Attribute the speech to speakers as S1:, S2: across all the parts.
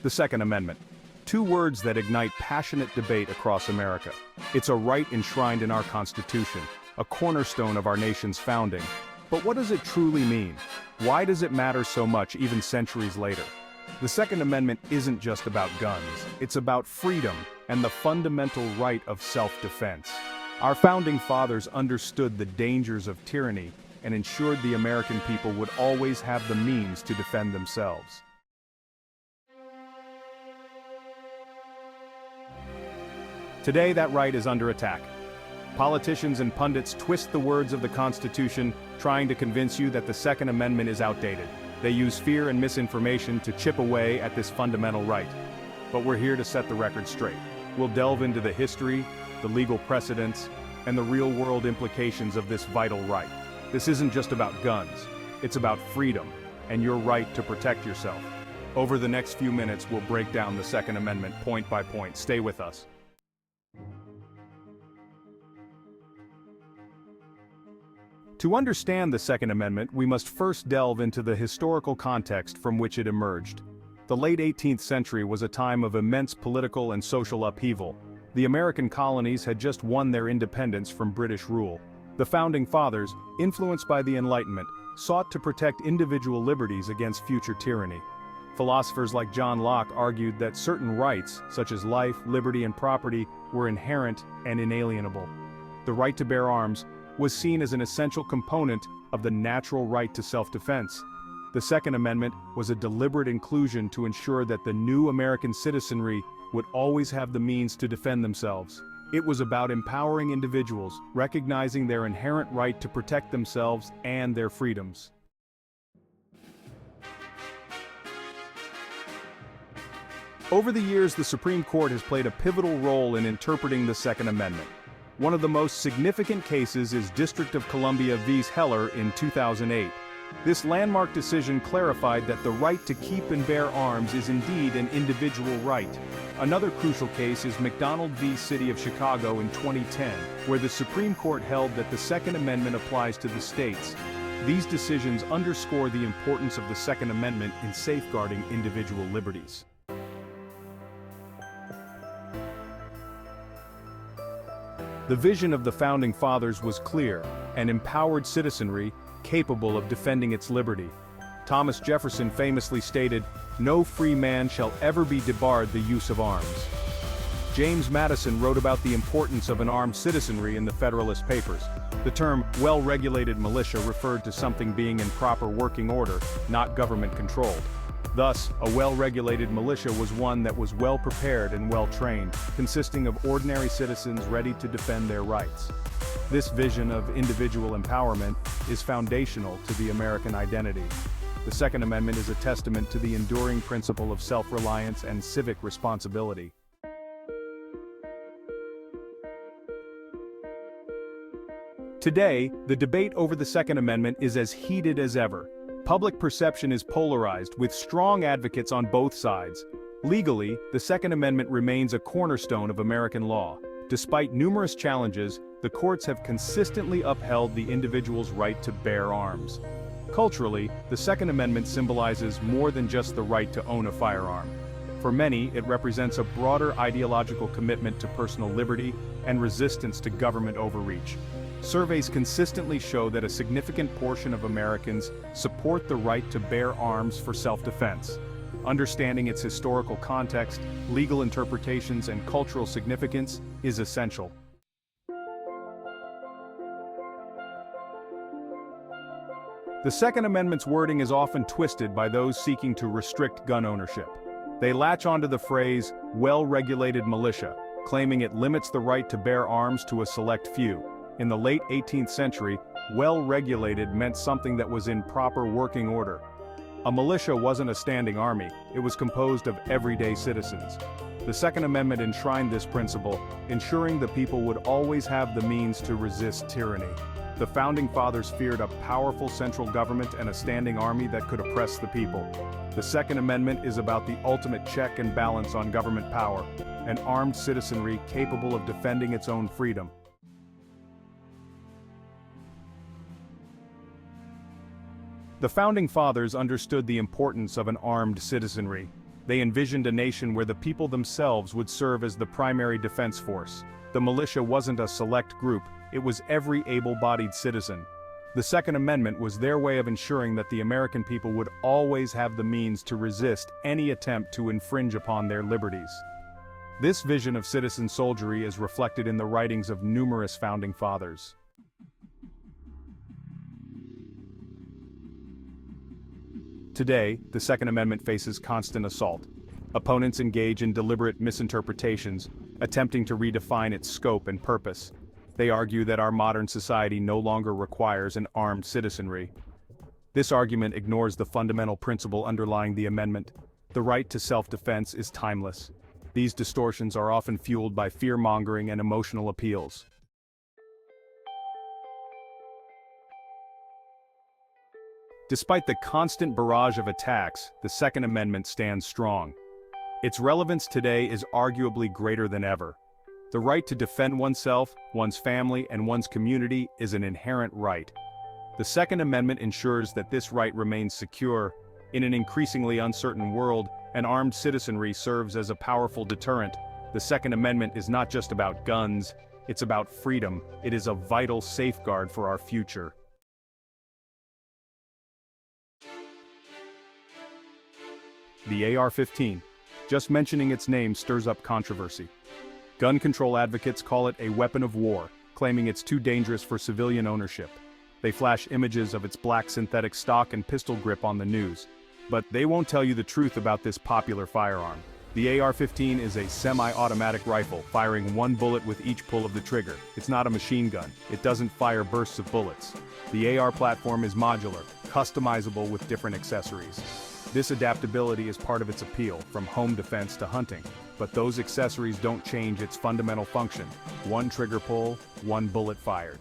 S1: The Second Amendment. Two words that ignite passionate debate across America. It's a right enshrined in our Constitution, a cornerstone of our nation's founding. But what does it truly mean? Why does it matter so much even centuries later? The Second Amendment isn't just about guns, it's about freedom and the fundamental right of self-defense. Our founding fathers understood the dangers of tyranny and ensured the American people would always have the means to defend themselves. Today, that right is under attack. Politicians and pundits twist the words of the Constitution, trying to convince you that the Second Amendment is outdated. They use fear and misinformation to chip away at this fundamental right. But we're here to set the record straight. We'll delve into the history, the legal precedents, and the real-world implications of this vital right. This isn't just about guns, it's about freedom and your right to protect yourself. Over the next few minutes, we'll break down the Second Amendment point by point. Stay with us. To understand the Second Amendment, we must first delve into the historical context from which it emerged. The late 18th century was a time of immense political and social upheaval. The American colonies had just won their independence from British rule. The Founding Fathers, influenced by the Enlightenment, sought to protect individual liberties against future tyranny. Philosophers like John Locke argued that certain rights, such as life, liberty, and property, were inherent and inalienable. The right to bear arms was seen as an essential component of the natural right to self-defense. The Second Amendment was a deliberate inclusion to ensure that the new American citizenry would always have the means to defend themselves. It was about empowering individuals, recognizing their inherent right to protect themselves and their freedoms. Over the years, the Supreme Court has played a pivotal role in interpreting the Second Amendment. One of the most significant cases is District of Columbia v. Heller in 2008. This landmark decision clarified that the right to keep and bear arms is indeed an individual right. Another crucial case is McDonald v. City of Chicago in 2010, where the Supreme Court held that the Second Amendment applies to the states. These decisions underscore the importance of the Second Amendment in safeguarding individual liberties. The vision of the Founding Fathers was clear: an empowered citizenry capable of defending its liberty. Thomas Jefferson famously stated, "No free man shall ever be debarred the use of arms." James Madison wrote about the importance of an armed citizenry in the Federalist Papers. The term well-regulated militia referred to something being in proper working order, not government-controlled. Thus, a well-regulated militia was one that was well-prepared and well-trained, consisting of ordinary citizens ready to defend their rights. This vision of individual empowerment is foundational to the American identity. The Second Amendment is a testament to the enduring principle of self-reliance and civic responsibility. Today, the debate over the Second Amendment is as heated as ever. Public perception is polarized, with strong advocates on both sides. Legally, the Second Amendment remains a cornerstone of American law. Despite numerous challenges, the courts have consistently upheld the individual's right to bear arms. Culturally, the Second Amendment symbolizes more than just the right to own a firearm. For many, it represents a broader ideological commitment to personal liberty and resistance to government overreach. Surveys consistently show that a significant portion of Americans support the right to bear arms for self-defense. Understanding its historical context, legal interpretations, and cultural significance is essential. The Second Amendment's wording is often twisted by those seeking to restrict gun ownership. They latch onto the phrase, well-regulated militia, claiming it limits the right to bear arms to a select few. In the late 18th century, well-regulated meant something that was in proper working order. A militia wasn't a standing army, it was composed of everyday citizens. The Second Amendment enshrined this principle, ensuring the people would always have the means to resist tyranny. The Founding Fathers feared a powerful central government and a standing army that could oppress the people. The Second Amendment is about the ultimate check and balance on government power, an armed citizenry capable of defending its own freedom. The Founding Fathers understood the importance of an armed citizenry. They envisioned a nation where the people themselves would serve as the primary defense force. The militia wasn't a select group, it was every able-bodied citizen. The Second Amendment was their way of ensuring that the American people would always have the means to resist any attempt to infringe upon their liberties. This vision of citizen soldiery is reflected in the writings of numerous founding fathers. Today, the Second Amendment faces constant assault. Opponents engage in deliberate misinterpretations, attempting to redefine its scope and purpose. They argue that our modern society no longer requires an armed citizenry. This argument ignores the fundamental principle underlying the amendment. The right to self-defense is timeless. These distortions are often fueled by fear-mongering and emotional appeals. Despite the constant barrage of attacks, the Second Amendment stands strong. Its relevance today is arguably greater than ever. The right to defend oneself, one's family, and one's community is an inherent right. The Second Amendment ensures that this right remains secure. In an increasingly uncertain world, an armed citizenry serves as a powerful deterrent. The Second Amendment is not just about guns, it's about freedom. It is a vital safeguard for our future. The AR-15. Just mentioning its name stirs up controversy. Gun control advocates call it a weapon of war, claiming it's too dangerous for civilian ownership. They flash images of its black synthetic stock and pistol grip on the news. But they won't tell you the truth about this popular firearm. The AR-15 is a semi-automatic rifle, firing one bullet with each pull of the trigger. It's not a machine gun. It doesn't fire bursts of bullets. The AR platform is modular, customizable with different accessories. This adaptability is part of its appeal, from home defense to hunting. But those accessories don't change its fundamental function. One trigger pull, one bullet fired.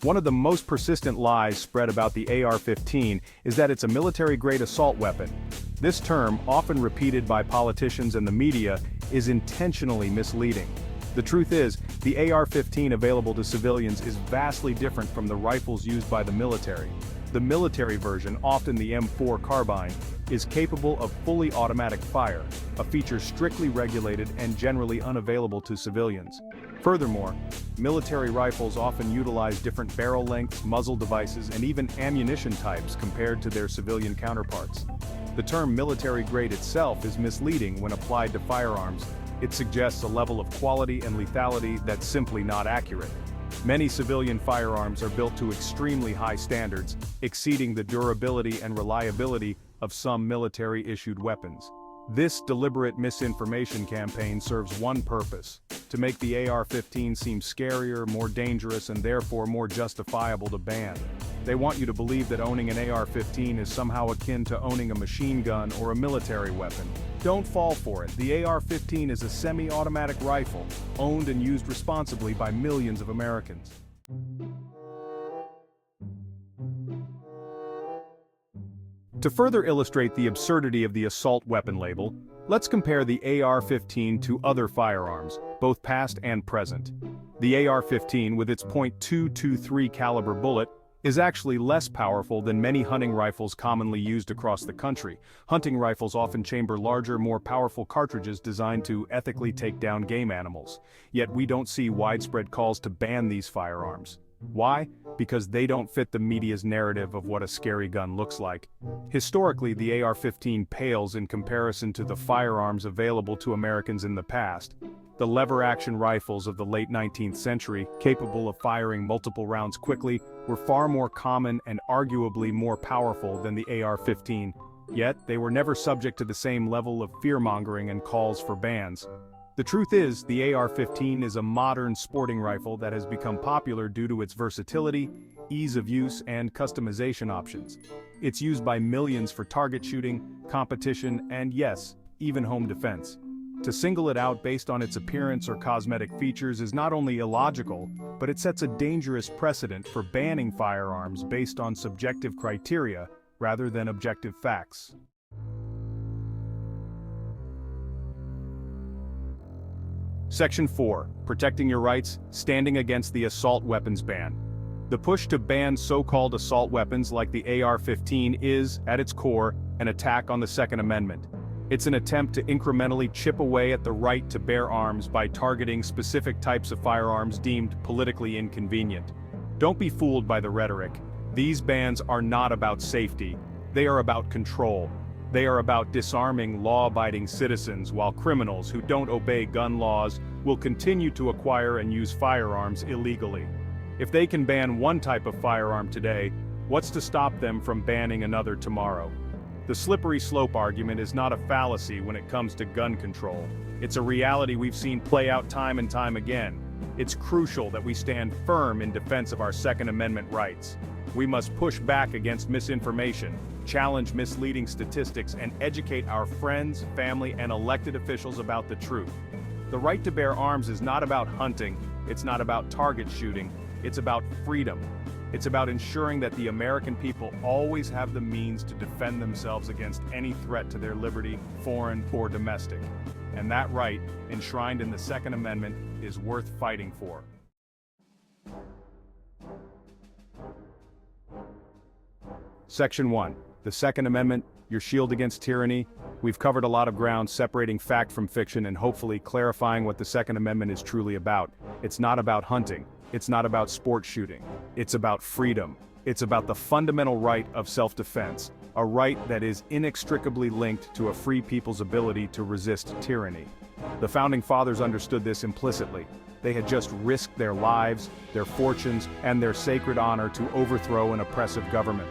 S1: One of the most persistent lies spread about the AR-15 is that it's a military-grade assault weapon. This term, often repeated by politicians and the media, is intentionally misleading. The truth is, the AR-15 available to civilians is vastly different from the rifles used by the military. The military version, often the M4 carbine, is capable of fully automatic fire, a feature strictly regulated and generally unavailable to civilians. Furthermore, military rifles often utilize different barrel lengths, muzzle devices, and even ammunition types compared to their civilian counterparts. The term military grade itself is misleading when applied to firearms. It suggests a level of quality and lethality that's simply not accurate. Many civilian firearms are built to extremely high standards, exceeding the durability and reliability of some military-issued weapons. This deliberate misinformation campaign serves one purpose: to make the AR-15 seem scarier, more dangerous, and therefore more justifiable to ban. They want you to believe that owning an AR-15 is somehow akin to owning a machine gun or a military weapon. Don't fall for it. The AR-15 is a semi-automatic rifle, owned and used responsibly by millions of Americans. To further illustrate the absurdity of the assault weapon label, let's compare the AR-15 to other firearms, both past and present. The AR-15, with its .223 caliber bullet, is actually less powerful than many hunting rifles commonly used across the country. Hunting rifles often chamber larger, more powerful cartridges designed to ethically take down game animals. Yet we don't see widespread calls to ban these firearms. Why? Because they don't fit the media's narrative of what a scary gun looks like. Historically, the AR-15 pales in comparison to the firearms available to Americans in the past. The lever-action rifles of the late 19th century, capable of firing multiple rounds quickly, were far more common and arguably more powerful than the AR-15. Yet, they were never subject to the same level of fear-mongering and calls for bans. The truth is, the AR-15 is a modern sporting rifle that has become popular due to its versatility, ease of use, and customization options. It's used by millions for target shooting, competition, and yes, even home defense. To single it out based on its appearance or cosmetic features is not only illogical, but it sets a dangerous precedent for banning firearms based on subjective criteria rather than objective facts. Section 4. Protecting your rights, standing against the assault weapons ban. The push to ban so-called assault weapons like the AR-15 is, at its core, an attack on the Second Amendment. It's an attempt to incrementally chip away at the right to bear arms by targeting specific types of firearms deemed politically inconvenient. Don't be fooled by the rhetoric. These bans are not about safety. They are about control. They are about disarming law-abiding citizens while criminals who don't obey gun laws will continue to acquire and use firearms illegally. If they can ban one type of firearm today, what's to stop them from banning another tomorrow? The slippery slope argument is not a fallacy when it comes to gun control. It's a reality we've seen play out time and time again. It's crucial that we stand firm in defense of our Second Amendment rights. We must push back against misinformation, challenge misleading statistics, and educate our friends, family, and elected officials about the truth. The right to bear arms is not about hunting, it's not about target shooting, it's about freedom. It's about ensuring that the American people always have the means to defend themselves against any threat to their liberty, foreign or domestic. And that right, enshrined in the Second Amendment, is worth fighting for. Section 1. The Second Amendment, your shield against tyranny. We've covered a lot of ground separating fact from fiction and hopefully clarifying what the Second Amendment is truly about. It's not about hunting. It's not about sport shooting. It's about freedom. It's about the fundamental right of self-defense, a right that is inextricably linked to a free people's ability to resist tyranny. The Founding Fathers understood this implicitly. They had just risked their lives, their fortunes, and their sacred honor to overthrow an oppressive government.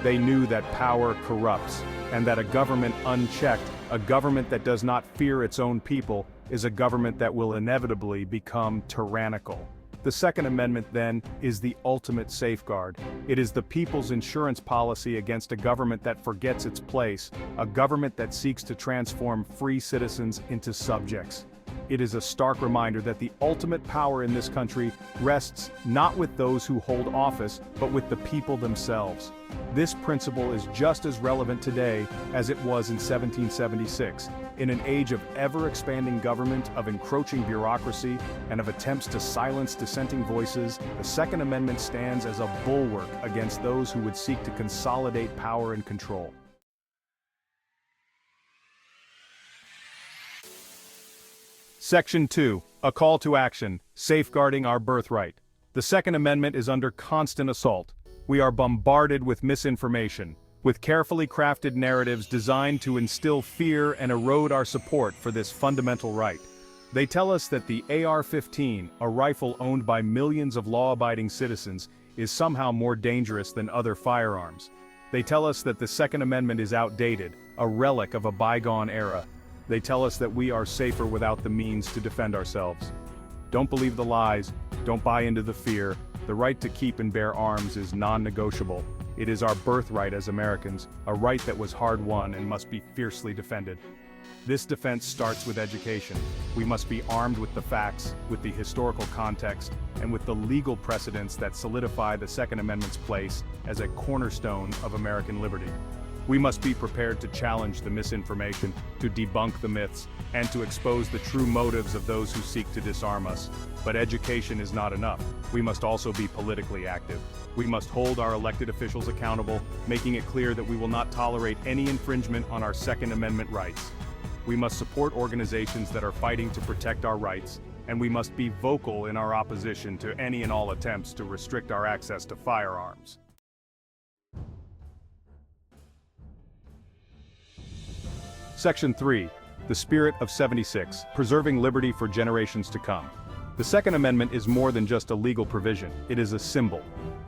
S1: They knew that power corrupts, and that a government unchecked, a government that does not fear its own people, is a government that will inevitably become tyrannical. The Second Amendment, then, is the ultimate safeguard. It is the people's insurance policy against a government that forgets its place, a government that seeks to transform free citizens into subjects. It is a stark reminder that the ultimate power in this country rests not with those who hold office, but with the people themselves. This principle is just as relevant today as it was in 1776. In an age of ever-expanding government, of encroaching bureaucracy, and of attempts to silence dissenting voices, the Second Amendment stands as a bulwark against those who would seek to consolidate power and control. Section 2. A call to action, safeguarding our birthright. The Second Amendment is under constant assault. We are bombarded with misinformation, with carefully crafted narratives designed to instill fear and erode our support for this fundamental right. They tell us that the AR-15, a rifle owned by millions of law-abiding citizens, is somehow more dangerous than other firearms. They tell us that the Second Amendment is outdated, a relic of a bygone era. They tell us that we are safer without the means to defend ourselves. Don't believe the lies, don't buy into the fear. The right to keep and bear arms is non-negotiable. It is our birthright as Americans, a right that was hard-won and must be fiercely defended. This defense starts with education. We must be armed with the facts, with the historical context, and with the legal precedents that solidify the Second Amendment's place as a cornerstone of American liberty. We must be prepared to challenge the misinformation, to debunk the myths, and to expose the true motives of those who seek to disarm us. But education is not enough. We must also be politically active. We must hold our elected officials accountable, making it clear that we will not tolerate any infringement on our Second Amendment rights. We must support organizations that are fighting to protect our rights, and we must be vocal in our opposition to any and all attempts to restrict our access to firearms. Section 3. The Spirit of '76, Preserving Liberty for Generations to Come. The Second Amendment is more than just a legal provision, it is a symbol.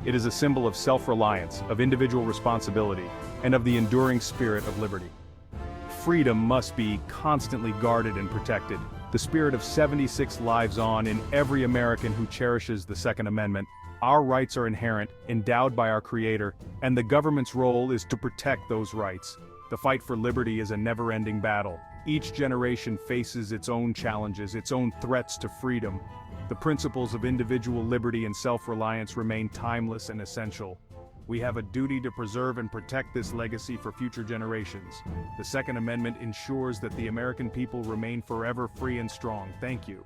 S1: It is a symbol of self-reliance, of individual responsibility, and of the enduring spirit of liberty. Freedom must be constantly guarded and protected. The spirit of '76 lives on in every American who cherishes the Second Amendment. Our rights are inherent, endowed by our Creator, and the government's role is to protect those rights. The fight for liberty is a never-ending battle. Each generation faces its own challenges, its own threats to freedom. The principles of individual liberty and self-reliance remain timeless and essential. We have a duty to preserve and protect this legacy for future generations. The Second Amendment ensures that the American people remain forever free and strong. Thank you.